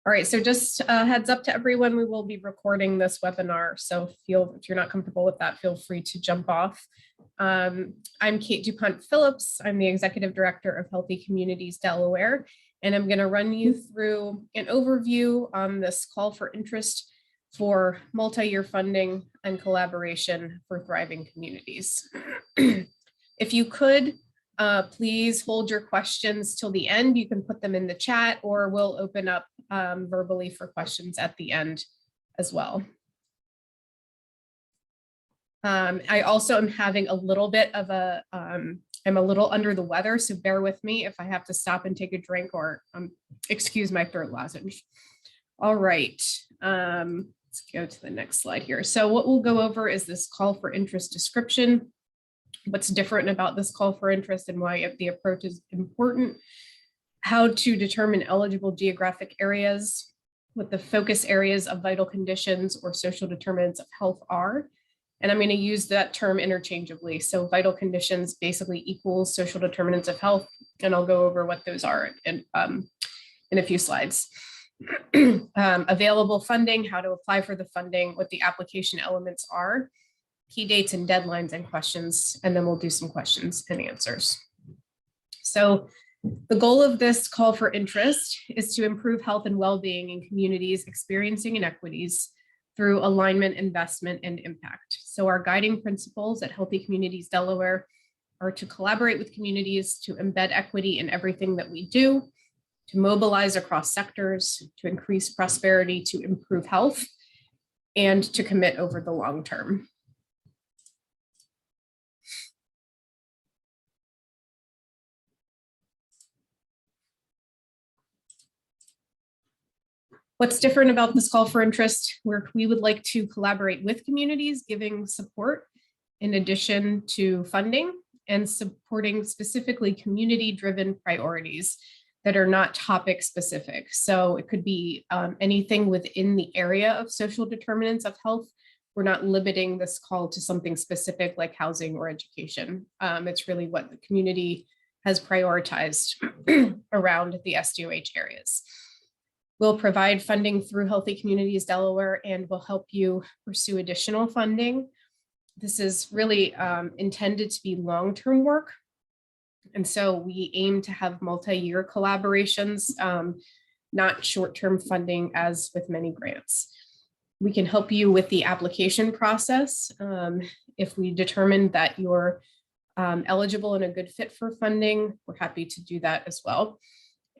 All right, so just heads up to everyone, we will be recording this webinar. So if you're not comfortable with that, feel free to jump off. I'm Kate DuPont Phillips. I'm the Executive Director of Healthy Communities Delaware, and I'm going to run you through an overview on this call for interest for multi-year funding and collaboration for thriving communities. If you could, please hold your questions till the end. You can put them in the chat, or we'll open up verbally for questions at the end as well. I also am having a little bit of I'm a little under the weather, so bear with me if I have to stop and take a drink or excuse my throat lozenge. All right, let's go to the next slide here. So what we'll go over is this call for interest description. What's different about this call for interest and why the approach is important, how to determine eligible geographic areas, what the focus areas of vital conditions or social determinants of health are. And I'm going to use that term interchangeably. So vital conditions basically equals social determinants of health, and I'll go over what those are in a few slides. Available funding, how to apply for the funding, what the application elements are, key dates and deadlines and questions, and then we'll do some questions and answers. So the goal of this call for interest is to improve health and well-being in communities experiencing inequities through alignment, investment, and impact. So our guiding principles at Healthy Communities Delaware are to collaborate with communities, to embed equity in everything that we do, to mobilize across sectors, to increase prosperity, to improve health, and to commit over the long term. What's different about this call for interest, where we would like to collaborate with communities, giving support in addition to funding and supporting specifically community-driven priorities that are not topic specific. So it could be anything within the area of social determinants of health. We're not limiting this call to something specific like housing or education. It's really what the community has prioritized around the SDOH areas. We'll provide funding through Healthy Communities Delaware, and will help you pursue additional funding. This is really intended to be long-term work. And so we aim to have multi-year collaborations, not short-term funding as with many grants. We can help you with the application process. If we determine that you're eligible and a good fit for funding, we're happy to do that as well.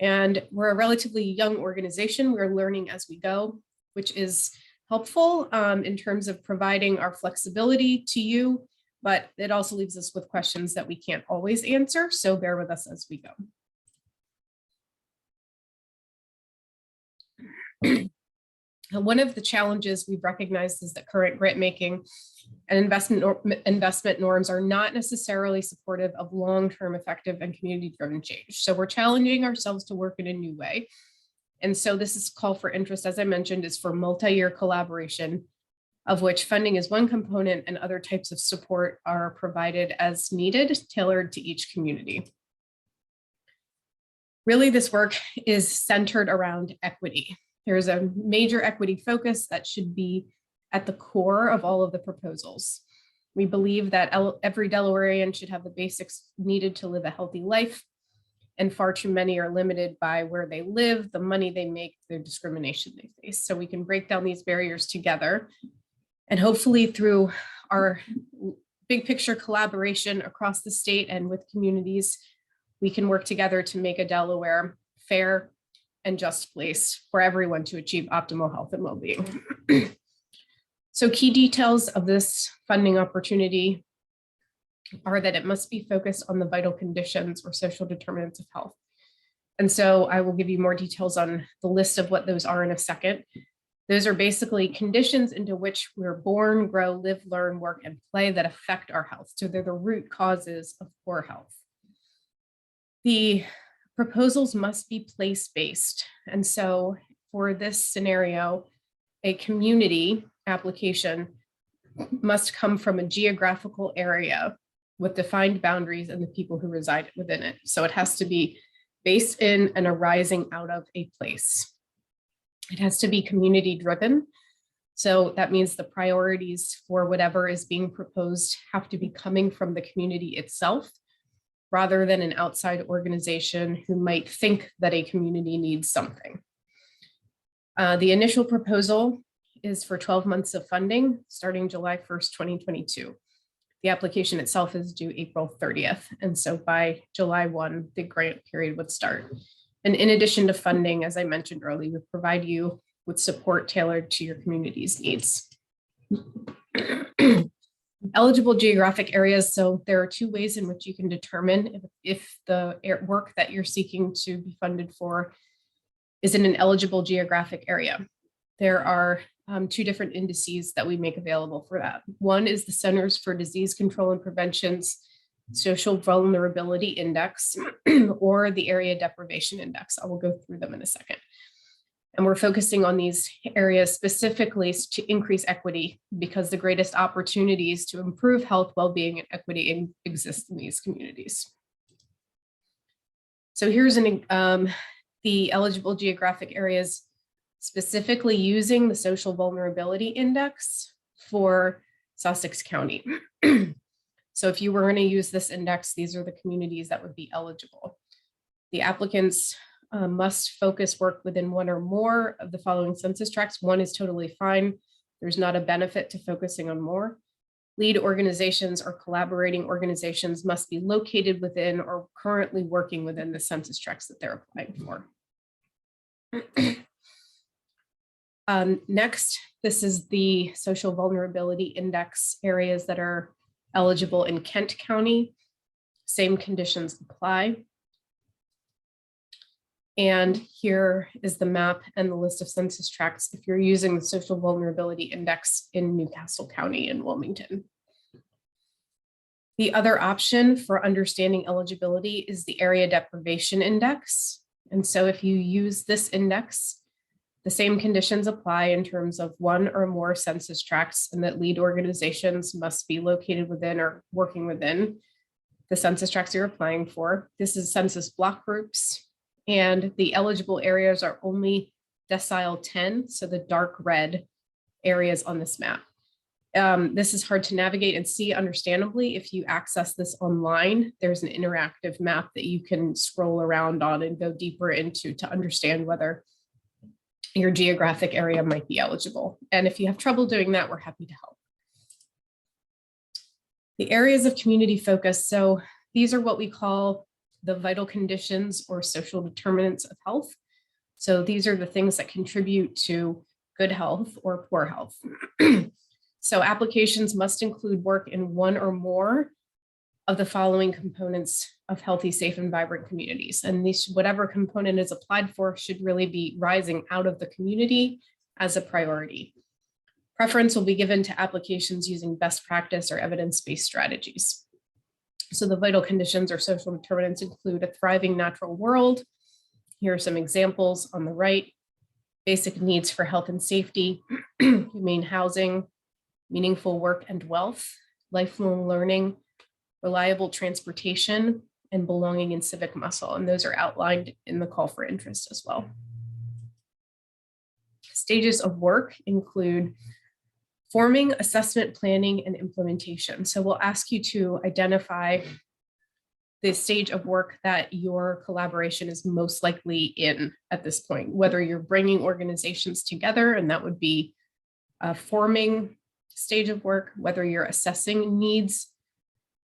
And we're a relatively young organization. We're learning as we go, which is helpful in terms of providing our flexibility to you, but it also leaves us with questions that we can't always answer. So bear with us as we go. One of the challenges we've recognized is that current grant making and investment norms are not necessarily supportive of long-term effective and community-driven change. So we're challenging ourselves to work in a new way. And so this is call for interest, as I mentioned, is for multi-year collaboration, of which funding is one component and other types of support are provided as needed, tailored to each community. Really, this work is centered around equity. There's a major equity focus that should be at the core of all of the proposals. We believe that every Delawarean should have the basics needed to live a healthy life, and far too many are limited by where they live, the money they make, the discrimination they face. So we can break down these barriers together, and hopefully through our big picture collaboration across the state and with communities, we can work together to make a Delaware fair and just place for everyone to achieve optimal health and well-being. So key details of this funding opportunity are that it must be focused on the vital conditions or social determinants of health. And so I will give you more details on the list of what those are in a second. Those are basically conditions into which we're born, grow, live, learn, work, and play that affect our health. So they're the root causes of poor health. The proposals must be place-based. And so for this scenario, a community application must come from a geographical area with defined boundaries and the people who reside within it. So it has to be based in and arising out of a place. It has to be community driven. So that means the priorities for whatever is being proposed have to be coming from the community itself, rather than an outside organization who might think that a community needs something. The initial proposal is for 12 months of funding starting July 1st, 2022. The application itself is due April 30th. And so by July 1, the grant period would start. And in addition to funding, as I mentioned earlier, we provide you with support tailored to your community's needs. Eligible geographic areas. So there are two ways in which you can determine if the work that you're seeking to be funded for is in an eligible geographic area. There are two different indices that we make available for that. One is the Centers for Disease Control and Prevention's Social Vulnerability Index, or the Area Deprivation Index. I will go through them in a second. And we're focusing on these areas specifically to increase equity, because the greatest opportunities to improve health, well-being, and equity exist in these communities. So here's the eligible geographic areas, specifically using the Social Vulnerability Index for Sussex County. So if you were going to use this index, these are the communities that would be eligible. The applicants must focus work within one or more of the following census tracts. One is totally fine. There's not a benefit to focusing on more. Lead organizations or collaborating organizations must be located within or currently working within the census tracts that they're applying for. Next, this is the Social Vulnerability Index areas that are eligible in Kent County. Same conditions apply. And here is the map and the list of census tracts if you're using the Social Vulnerability Index in Newcastle County and Wilmington. The other option for understanding eligibility is the Area Deprivation Index. And so if you use this index, the same conditions apply in terms of one or more census tracts, and that lead organizations must be located within or working within the census tracts you're applying for. This is census block groups, and the eligible areas are only decile 10, so the dark red areas on this map. This is hard to navigate and see, understandably. If you access this online, there's an interactive map that you can scroll around on and go deeper into to understand whether your geographic area might be eligible. And if you have trouble doing that, we're happy to help. The areas of community focus. So these are what we call the vital conditions or social determinants of health. So these are the things that contribute to good health or poor health. So applications must include work in one or more of the following components of healthy, safe, and vibrant communities. And these, whatever component is applied for, should really be rising out of the community as a priority. Preference will be given to applications using best practice or evidence-based strategies. So the vital conditions or social determinants include a thriving natural world. Here are some examples on the right. Basic needs for health and safety, humane housing, meaningful work and wealth, lifelong learning, reliable transportation, and belonging in civic muscle. And those are outlined in the call for interest as well. Stages of work include forming, assessment, planning, and implementation. So we'll ask you to identify the stage of work that your collaboration is most likely in at this point, whether you're bringing organizations together, and that would be a forming stage of work, whether you're assessing needs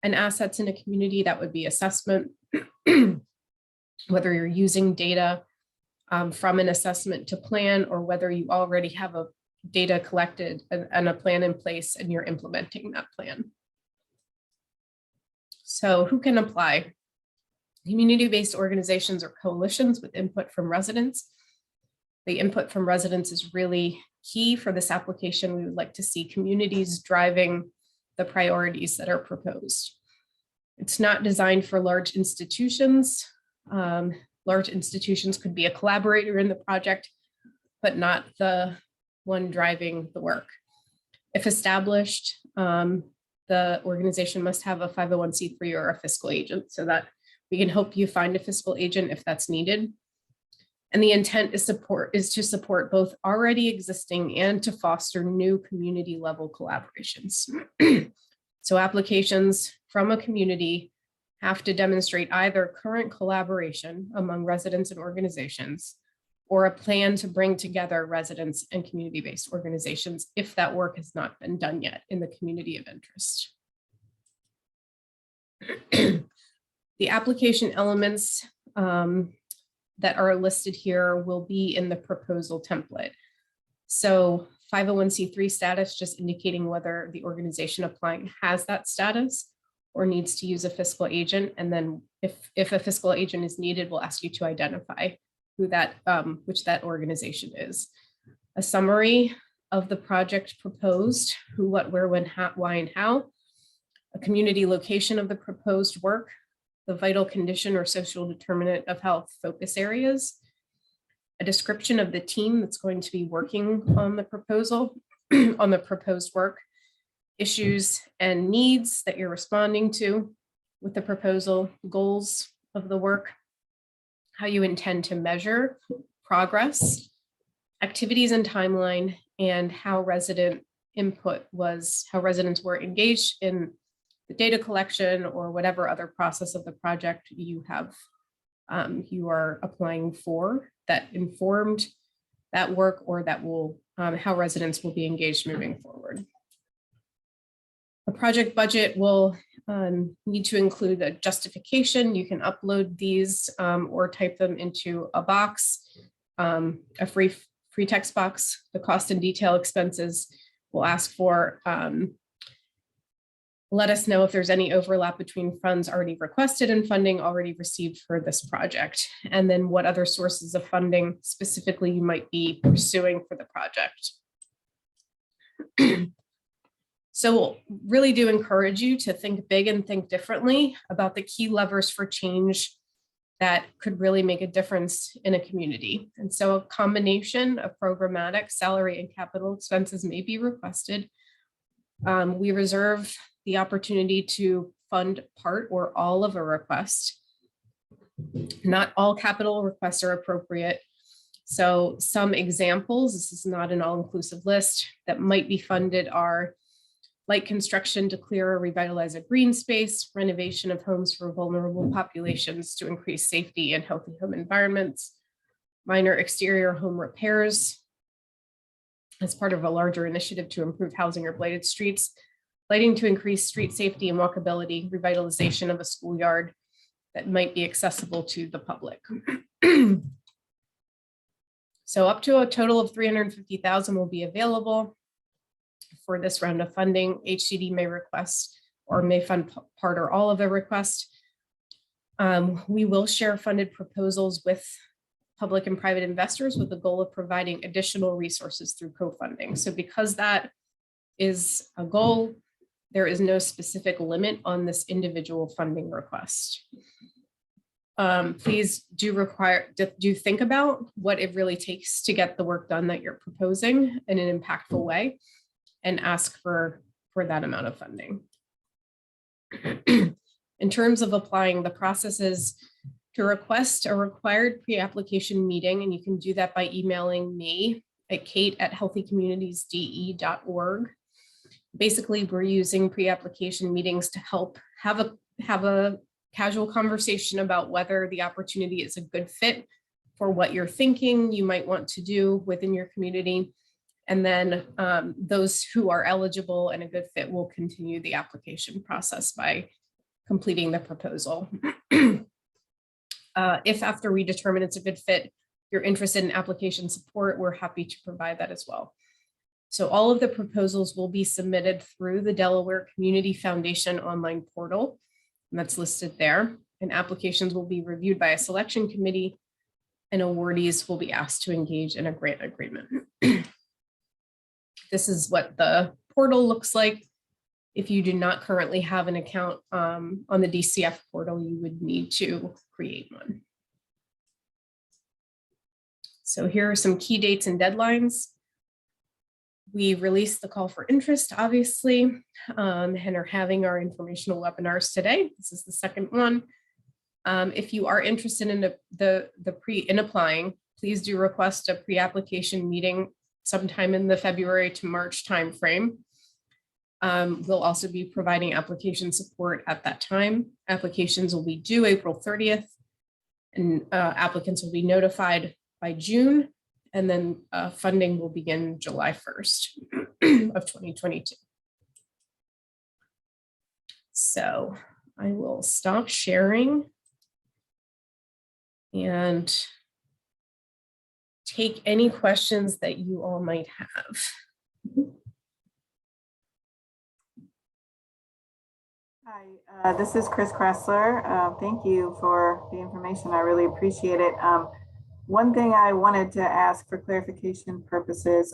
and assets in a community, that would be assessment, whether you're using data from an assessment to plan, or whether you already have a data collected and a plan in place and you're implementing that plan. So who can apply? Community-based organizations or coalitions with input from residents. The input from residents is really key for this application. We would like to see communities driving the priorities that are proposed. It's not designed for large institutions. Large institutions could be a collaborator in the project, but not the one driving the work. If established, the organization must have a 501c3 or a fiscal agent, so that we can help you find a fiscal agent if that's needed. And the intent is to support both already existing and to foster new community level collaborations. So applications from a community have to demonstrate either current collaboration among residents and organizations, or a plan to bring together residents and community-based organizations if that work has not been done yet in the community of interest. The application elements that are listed here will be in the proposal template. So 501c3 status, just indicating whether the organization applying has that status or needs to use a fiscal agent. And then if a fiscal agent is needed, we'll ask you to identify who that, which that organization is. A summary of the project proposed, who, what, where, when, how, why, and how. A community location of the proposed work, the vital condition or social determinant of health focus areas, a description of the team that's going to be working on the proposal, on the proposed work, issues and needs that you're responding to with the proposal, goals of the work, how you intend to measure progress, activities and timeline, and how resident input was, how residents were engaged in the data collection or whatever other process of the project you have, you are applying for that informed that work, or that will, how residents will be engaged moving forward. The project budget will need to include a justification. You can upload these or type them into a box, a free text box. The cost and detail expenses will ask for, let us know if there's any overlap between funds already requested and funding already received for this project, and then what other sources of funding specifically you might be pursuing for the project. So really do encourage you to think big and think differently about the key levers for change that could really make a difference in a community. And so a combination of programmatic, salary, and capital expenses may be requested. We reserve the opportunity to fund part or all of a request. Not all capital requests are appropriate. So some examples, this is not an all-inclusive list, that might be funded are light construction to clear or revitalize a green space, renovation of homes for vulnerable populations to increase safety and healthy home environments, minor exterior home repairs as part of a larger initiative to improve housing or blighted streets, lighting to increase street safety and walkability, revitalization of a schoolyard that might be accessible to the public. So up to a total of $350,000 will be available for this round of funding. HCD may request or may fund part or all of the request. We will share funded proposals with public and private investors with the goal of providing additional resources through co-funding. So because that is a goal, there is no specific limit on this individual funding request. Please do think about what it really takes to get the work done that you're proposing in an impactful way, and ask for that amount of funding. In terms of applying, the process is to request a required pre-application meeting, and you can do that by emailing me at kate@healthycommunitiesde.org. Basically, we're using pre-application meetings to help have a casual conversation about whether the opportunity is a good fit for what you're thinking you might want to do within your community. And then those who are eligible and a good fit will continue the application process by completing the proposal. If after we determine it's a good fit, you're interested in application support, we're happy to provide that as well. So all of the proposals will be submitted through the Delaware Community Foundation online portal, and that's listed there. And applications will be reviewed by a selection committee, and awardees will be asked to engage in a grant agreement. This is what the portal looks like. If you do not currently have an account on the DCF portal, you would need to create one. So here are some key dates and deadlines. We released the call for interest, obviously, and are having our informational webinars today. This is the second one. If you are interested in applying, please do request a pre-application meeting sometime in the February to March timeframe. We'll also be providing application support at that time. Applications will be due April 30th, and applicants will be notified by June, and then funding will begin July 1st of 2022. So I will stop sharing and take any questions that you all might have. Hi, this is Chris Kressler. Thank you for the information. I really appreciate it. One thing I wanted to ask for clarification purposes,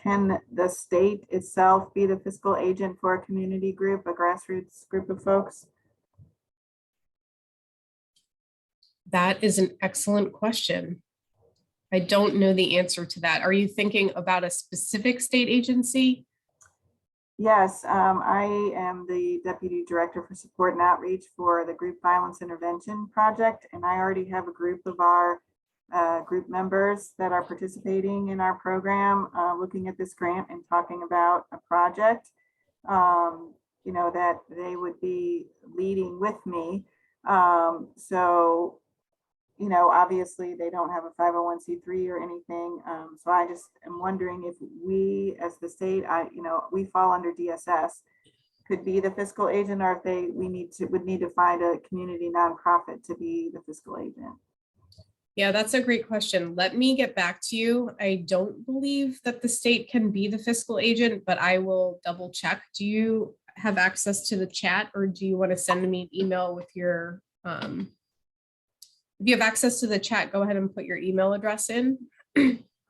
can the state itself be the fiscal agent for a community group, a grassroots group of folks? That is an excellent question. I don't know the answer to that. Are you thinking about a specific state agency? Yes, I am the Deputy Director for Support and Outreach for the Group Violence Intervention Project, and I already have a group of our group members that are participating in our program, looking at this grant and talking about a project, you know, that they would be leading with me. So, you know, obviously they don't have a 501c3 or anything. So I just am wondering if we, as the state, you know, we fall under DSS, could be the fiscal agent, or if would need to find a community nonprofit to be the fiscal agent. Yeah, that's a great question. Let me get back to you. I don't believe that the state can be the fiscal agent, but I will double check. Do you have access to the chat, or do you want to send me an email with your, if you have access to the chat, go ahead and put your email address in,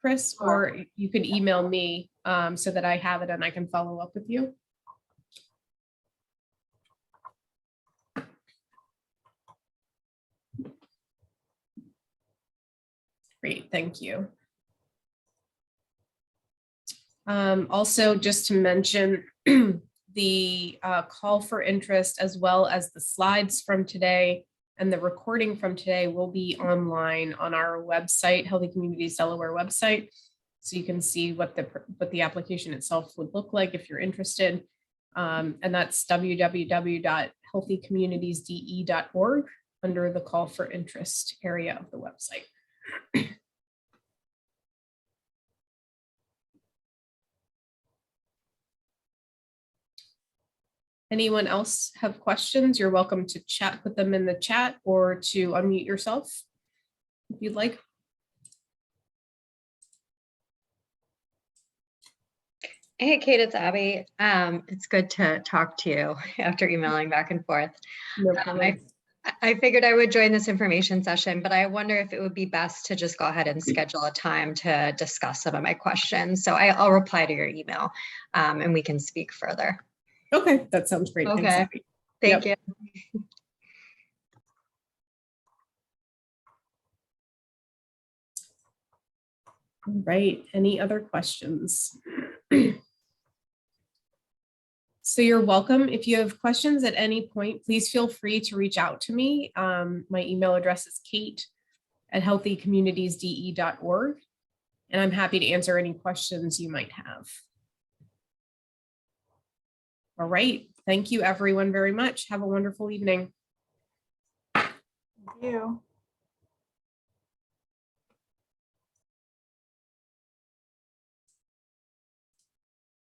Chris, or you could email me so that I have it and I can follow up with you. Great, thank you. Also, just to mention, the call for interest, as well as the slides from today and the recording from today, will be online on our website, Healthy Communities Delaware website. So you can see what the application itself would look like if you're interested. And that's www.healthycommunitiesde.org under the call for interest area of the website. Anyone else have questions? You're welcome to put them in the chat, or to unmute yourself if you'd like. Hey, Kate, it's Abby. It's good to talk to you after emailing back and forth. No problem. I figured I would join this information session, but I wonder if it would be best to just go ahead and schedule a time to discuss some of my questions. So I'll reply to your email and we can speak further. Okay, that sounds great. Okay, thanks, Abby. Thank you. All right, any other questions? So you're welcome. If you have questions at any point, please feel free to reach out to me. My email address is kate@healthycommunitiesde.org, and I'm happy to answer any questions you might have. All right, thank you everyone very much. Have a wonderful evening. Thank you.